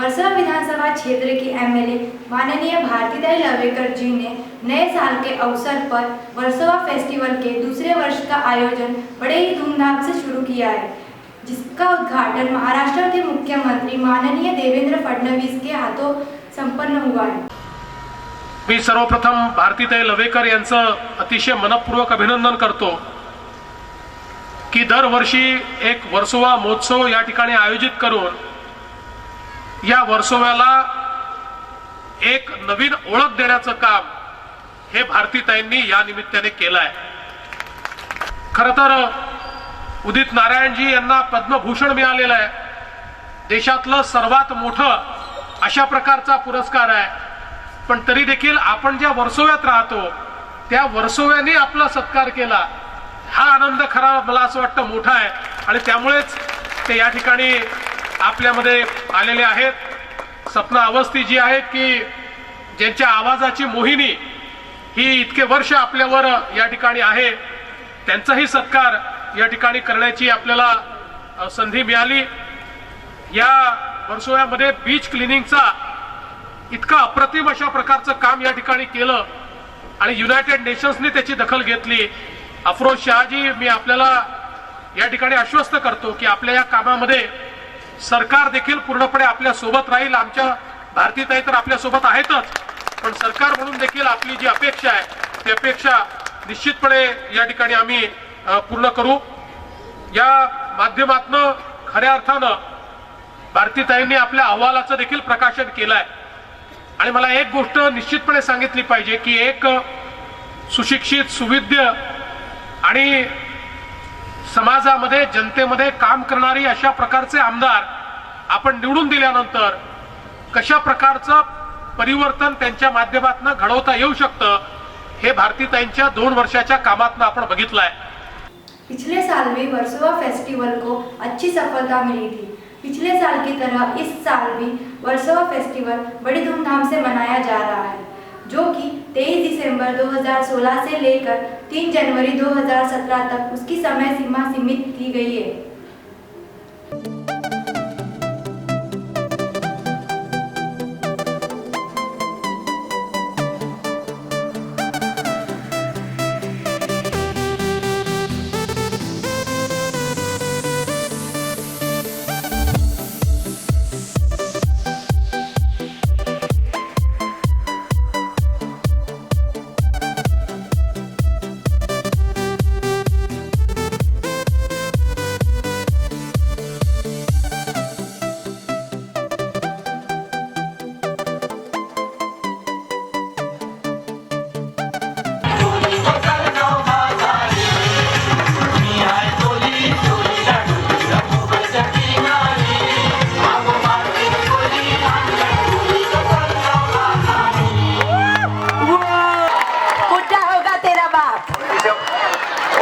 वर्सोवा विधानसभा क्षेत्र की एमएलए माननीय भारतीदाई लवेकर जी ने नए साल के अवसर पर वर्सोवा फेस्टिवल के दूसरे वर्ष का आयोजन बड़े ही धूमधाम से शुरू किया है, जिसका उद्घाटन महाराष्ट्र के मुख्यमंत्री माननीय देवेंद्र फडणवीस के हाथों संपन्न हुआ है। मी सर्वप्रथम भारतीदाई लवेकर यांचं अतिशय मनपूर्वक अभिनंदन करतो की दरवर्षी एक वर्सोवा महोत्सव या ठिकाणी आयोजित करून या वर्सोव्याला एक नवीन ओळख देण्याचं काम हे भारतीताईंनी या निमित्ताने केलं आहे। खरं तर उदित नारायणजी यांना पद्मभूषण मिळालेला आहे, देशातलं सर्वात मोठं अशा प्रकारचा पुरस्कार आहे, पण तरी देखील आपण ज्या वर्सोव्यात राहतो त्या वर्सोव्याने आपला सत्कार केला, हा आनंद खरा मला असं वाटतं मोठा आहे आणि त्यामुळेच ते या ठिकाणी आपल्यामध्ये आलेले आहेत। सपना अवस्थी जी आहेत की ज्यांच्या आवाजाची मोहिनी ही इतके वर्ष आपल्यावर या ठिकाणी आहे, त्यांचाही सत्कार या ठिकाणी करण्याची आपल्याला संधी मिळाली। या वर्सोव्यामध्ये बीच क्लिनिंगचा इतका अप्रतिम अशा प्रकारचं काम या ठिकाणी केलं आणि युनायटेड नेशन्सने त्याची दखल घेतली। अफरोज शहाजी, मी आपल्याला या ठिकाणी आश्वस्त करतो की आपल्या या कामामध्ये सरकार देखील पूर्णपणे आपल्या सोबत राहील। आमच्या भारतीताई तर आपल्या सोबत आहेतच, पण सरकार म्हणून देखील आपली जी अपेक्षा आहे ती अपेक्षा निश्चितपणे या ठिकाणी आम्ही पूर्ण करू। या माध्यमातून खऱ्या अर्थानं भारतीताईंनी आपल्या अहवालाचं देखील प्रकाशन केलं आहे आणि मला एक गोष्ट निश्चितपणे सांगितली पाहिजे की एक सुशिक्षित, सुविद्य आणि समाजामध्ये, जनतेमध्ये काम करणारी अशा प्रकारचे आमदार आपण निवडून दिल्यानंतर कशा प्रकारचं परिवर्तन त्यांच्या माध्यमातून घडवता येऊ शकतं हे भारतीताईंच्या 2 वर्षाच्या कामातून आपण बघितलं आहे। पिछले साल भी वर्सोवा फेस्टिवल को अच्छी सफलता मिली थी। पिछले साल की तरह इस साल भी वर्सोवा फेस्टिवल बड़ी धूमधाम से मनाया जा रहा है, जो कि 23 दिसंबर 2016 से लेकर 3 जनवरी 2017 तक उसकी समय सीमा सीमित की गई है।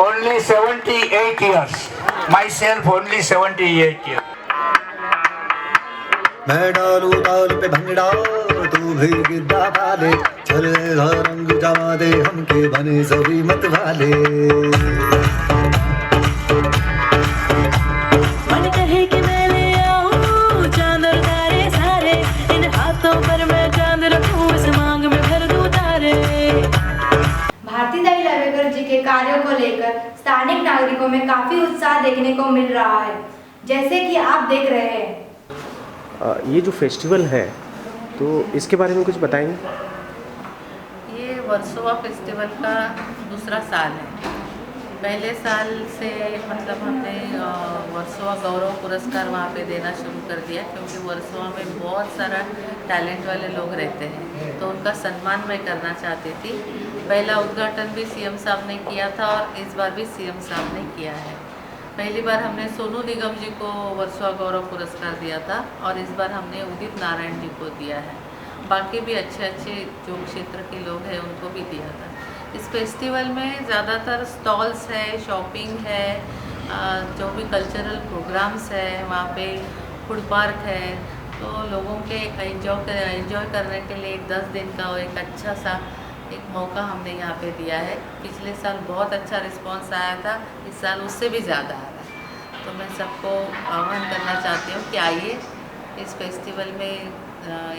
Only 78 years. Myself only 78 years. मैं डालू ताल पे भंगड़ा तू भी गिद्दा वाले चले रंग जमा दे हमके बने सभी मत वाले। मन कहे कि मैं ले आऊं चांद और तारे सारे, इन हाथों पर मैं चांद रखूं, इस मांग में भर दूं तारे। भारतीदाई लवेकर जी के कार्यों को लेकर स्थानिक नागरिकों में काफी उत्साह देखने को मिल रहा है, जैसे कि आप देख रहे हैं। ये जो फेस्टिवल है तो इसके बारे में कुछ बताएंगे? ये वर्सोवा फेस्टिवल का दूसरा साल है। पहले साल से मतलब हमने वर्सोवा गौरव पुरस्कार वहाँ पे देना शुरू कर दिया, क्योंकि वर्सोवा में बहुत सारा टैलेंट वाले लोग रहते हैं, तो उनका सम्मान मैं करना चाहती थी। पहला उद्घाटन भी सीएम साहब ने किया था और इस बार भी सीएम साहब ने किया है। पहली बार हमने सोनू निगम जी को वर्सोवा गौरव पुरस्कार दिया था और इस बार हमने उदित नारायण जी को दिया है। बाकी भी अच्छे अच्छे जो क्षेत्र के लोग हैं उनको भी दिया था। इस फेस्टिवल में ज़्यादातर स्टॉल्स है, शॉपिंग है, जो भी कल्चरल प्रोग्राम्स है, वहाँ पे फूड पार्क है, तो लोगों के एंजॉय करने के लिए 10 दिन का एक अच्छा सा एक मौका हमने यहाँ पे दिया है। पिछले साल बहुत अच्छा रिस्पांस आया था, इस साल उससे भी ज़्यादा आ रहा है। तो मैं सबको आह्वान करना चाहती हूँ कि आइए, इस फेस्टिवल में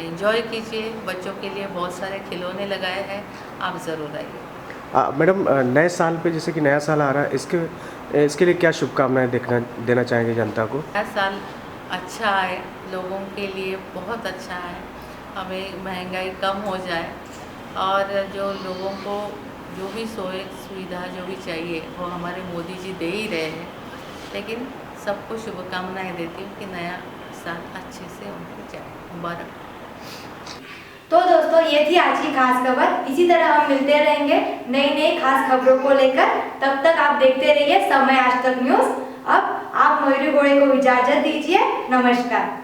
एंजॉय कीजिए। बच्चों के लिए बहुत सारे खिलौने लगाए हैं, आप ज़रूर आइए। मैडम नए साल पे जैसे कि नया साल आ रहा है, इसके लिए क्या शुभकामनाएं देना चाहेंगे जनता को? नया साल अच्छा आए, लोगों के लिए बहुत अच्छा है, हमें महंगाई कम हो जाए और जो लोगों को जो भी सुविधा जो भी चाहिए वो हमारे मोदी जी दे ही रहे हैं। लेकिन सबको शुभकामनाएं देती हूँ कि नया साल अच्छे से उनको जाए। मुबारक। तो दोस्तों ये थी आज की खास खबर। इसी तरह हम मिलते रहेंगे नई खास खबरों को लेकर। तब तक आप देखते रहिए समय आज तक न्यूज़। अब आप मयूरी घोड़े को इजाजत दीजिए। नमस्कार।